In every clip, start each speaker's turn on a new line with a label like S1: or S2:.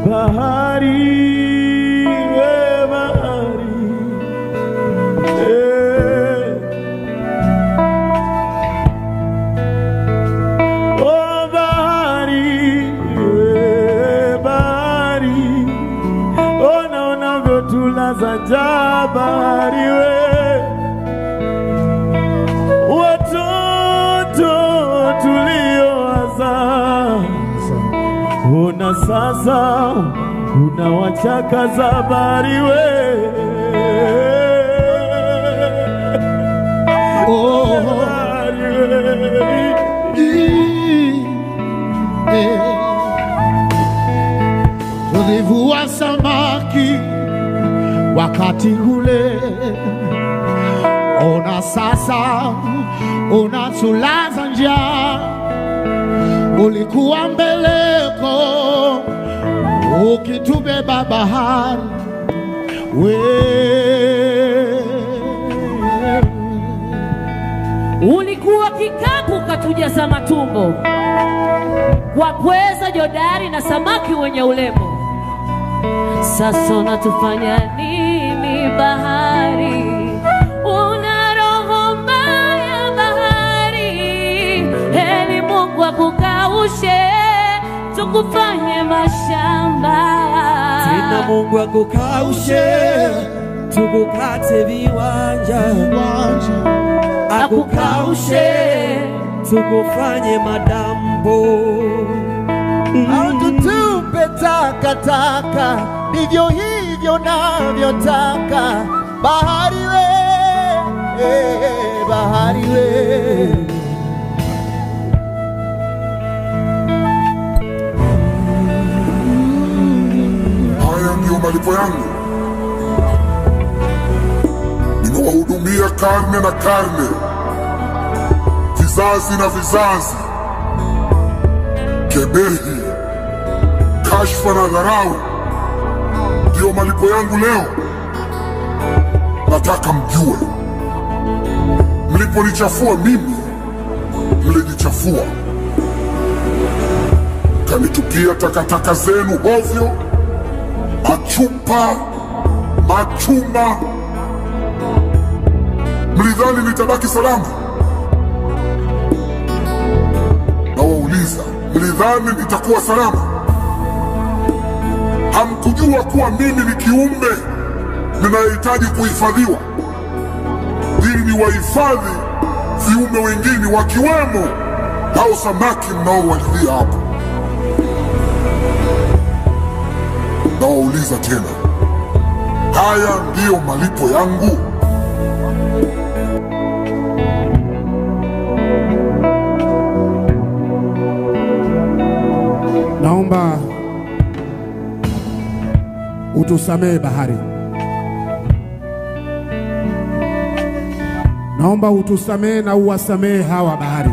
S1: bahari, bahari, oh bahari, bahari, ona unavyotulaza njaa bahari we. Una sasa unawachakaza bahari we.
S2: Oh, tulivua samaki wakati ule, ona sasa unatulaza njaa. Ulikuwa mbeleko ukitubeba bahari we.
S3: Ulikuwa kikapu katujaza matumbo kwa pweza jodari na samaki wenye urembo. Sasa unatufanya nini bahari? Una roho mbaya bahari. Heri Mungu akukaushe tukufanye mashamba.
S4: Tena Mungu akukaushe tukukate viwanja. Akukaushe tukufanye madambo.
S2: Au tutupe takataka, ndivyo hivyo navyotaka bahari we, bahari we.
S5: Haya ndio malipo yangu. Nimewahudumia karne na karne, vizazi na vizazi. Kebehi, kashfa na dharau ndio malipo yangu leo. Nataka mjue, mliponichafua mimi, mlijichafua. Kanitupia takataka zenu ovyo, machupa, machuma. Mlidhani nitabaki salama? Nawauliza, mlidhani nitakuwa salama? Hamkujua kuwa mimi ni kiumbe ninahitaji kuhifadhiwa, ili niwahifadhi viumbe wengine wakiwemo hao samaki mnaowalilia hapo. Nawauliza tena, haya ndiyo malipo yangu?
S2: Naomba utusamehe bahari. Naomba utusamehe na uwasamehe hawa bahari.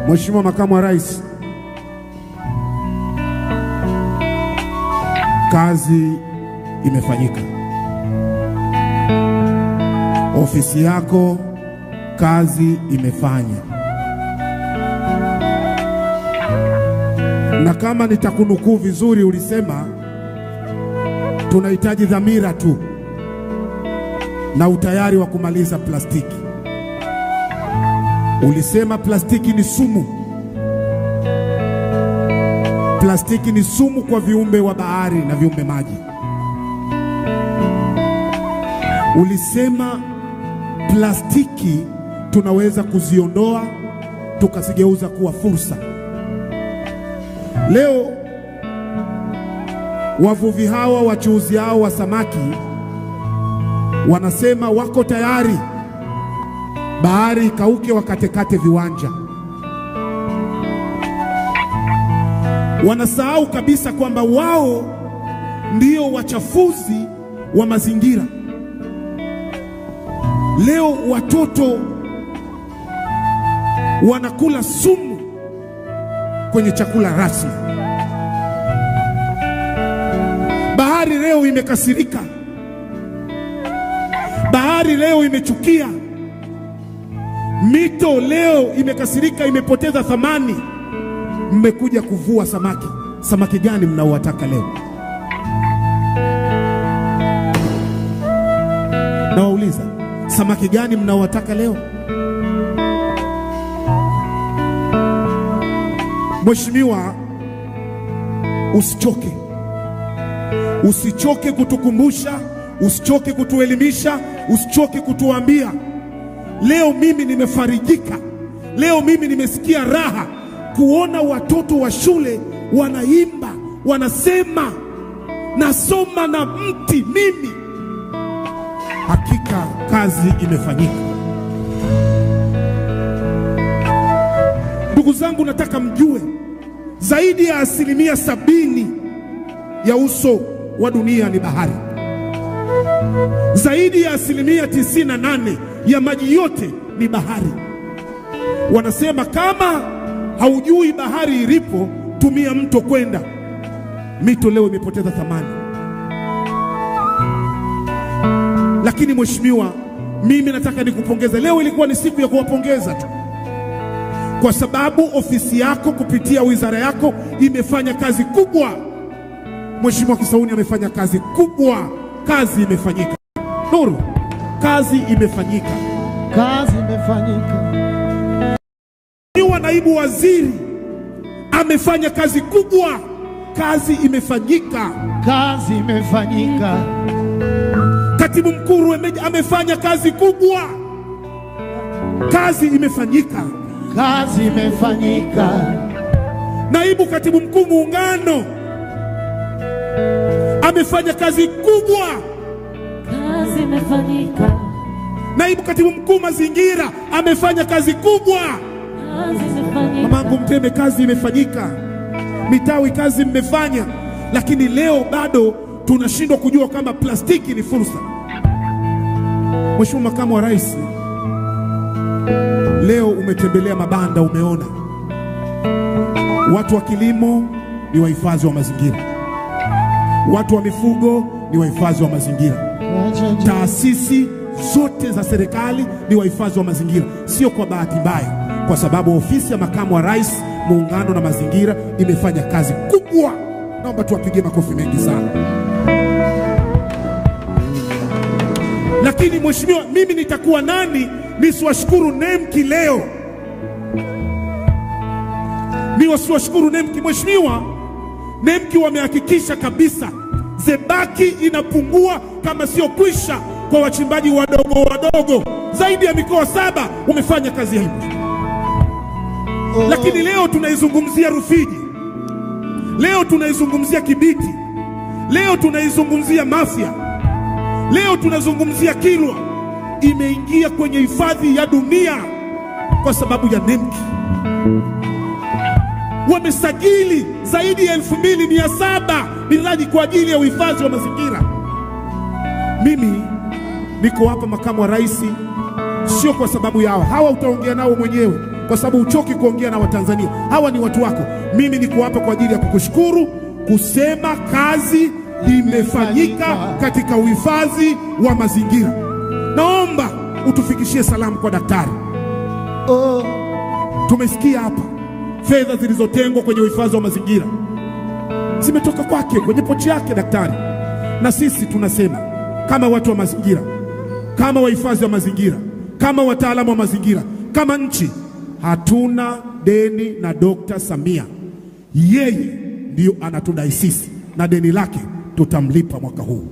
S2: Mheshimiwa Makamu wa Rais, kazi imefanyika. Ofisi yako kazi imefanya. Na kama nitakunukuu vizuri, ulisema tunahitaji dhamira tu na utayari wa kumaliza plastiki. Ulisema plastiki ni sumu. Plastiki ni sumu kwa viumbe wa bahari na viumbe maji. Ulisema plastiki tunaweza kuziondoa tukazigeuza kuwa fursa. Leo wavuvi hawa, wachuuzi hao wa samaki wanasema wako tayari bahari ikauke wakatekate viwanja. Wanasahau kabisa kwamba wao ndio wachafuzi wa mazingira. Leo watoto wanakula sumu kwenye chakula rasmi. Bahari leo imekasirika. Bahari leo imechukia. Mito leo imekasirika, imepoteza thamani. Mmekuja kuvua samaki. Samaki gani mnaowataka leo? Nawauliza, samaki gani mnaowataka leo? Mheshimiwa, usichoke. Usichoke kutukumbusha, usichoke kutuelimisha, usichoke kutuambia. Leo mimi nimefarijika. Leo mimi nimesikia raha kuona watoto wa shule wanaimba, wanasema nasoma na mti mimi. Hakika kazi imefanyika. Ndugu zangu, nataka mjue zaidi ya 70% ya uso wa dunia ni bahari. Zaidi ya 98% ya maji yote ni bahari. Wanasema kama haujui bahari ilipo, tumia mto kwenda. Mito leo imepoteza thamani. Lakini mheshimiwa, mimi nataka nikupongeze. Leo ilikuwa ni siku ya kuwapongeza tu, kwa sababu ofisi yako kupitia wizara yako imefanya kazi kubwa. Mheshimiwa Kisauni amefanya kazi kubwa. Kazi imefanyika. Nuru, kazi imefanyika.
S1: Kazi imefanyika.
S2: Niwa naibu waziri amefanya kazi kubwa. Kazi imefanyika.
S1: Kazi imefanyika.
S2: Katibu mkuu Ruemeji amefanya kazi kubwa. Kazi imefanyika.
S1: Kazi imefanyika.
S2: Naibu katibu mkuu Muungano amefanya kazi kubwa.
S3: Kazi imefanyika.
S2: Naibu katibu mkuu Mazingira amefanya kazi kubwa.
S3: Kazi imefanyika.
S2: Mamangu Mteme, kazi imefanyika. Mitawi, kazi mmefanya. Lakini leo bado tunashindwa kujua kama plastiki ni fursa. Mheshimiwa Makamu wa Rais, leo umetembelea mabanda, umeona watu wa kilimo ni wahifadhi wa mazingira, watu wa mifugo ni wahifadhi wa mazingira, taasisi zote za serikali ni wahifadhi wa mazingira. Sio kwa bahati mbaya, kwa sababu ofisi ya Makamu wa Rais, Muungano na Mazingira imefanya kazi kubwa. Naomba tuwapigie makofi mengi sana. Lakini mheshimiwa, mimi nitakuwa nani nisiwashukuru NEMKI leo? Niwasiwashukuru NEMKI. Mheshimiwa, NEMKI wamehakikisha kabisa zebaki inapungua kama sio kwisha kwa wachimbaji wadogo wadogo. Zaidi ya mikoa 7 umefanya kazi hii. Lakini leo tunaizungumzia Rufiji, leo tunaizungumzia Kibiti, leo tunaizungumzia Mafia, leo tunazungumzia Kilwa. Imeingia kwenye hifadhi ya dunia kwa sababu ya NEMKI. Wamesajili zaidi ya 2700 miradi kwa ajili ya uhifadhi wa mazingira. Mimi niko hapa Makamu wa Rais sio kwa sababu yao. Hawa utaongea nao mwenyewe, kwa sababu uchoki kuongea na Watanzania. Hawa ni watu wako. Mimi niko hapa kwa ajili ya kukushukuru, kusema kazi imefanyika katika uhifadhi wa mazingira. Naomba utufikishie salamu kwa daktari. Tumesikia hapa fedha zilizotengwa kwenye uhifadhi wa mazingira zimetoka kwake, kwenye pochi yake daktari. Na sisi tunasema kama watu wa mazingira, kama wahifadhi wa mazingira, kama wataalamu wa mazingira, kama nchi, hatuna deni na Dr. Samia. Yeye ndio anatudai sisi, na deni lake tutamlipa mwaka huu.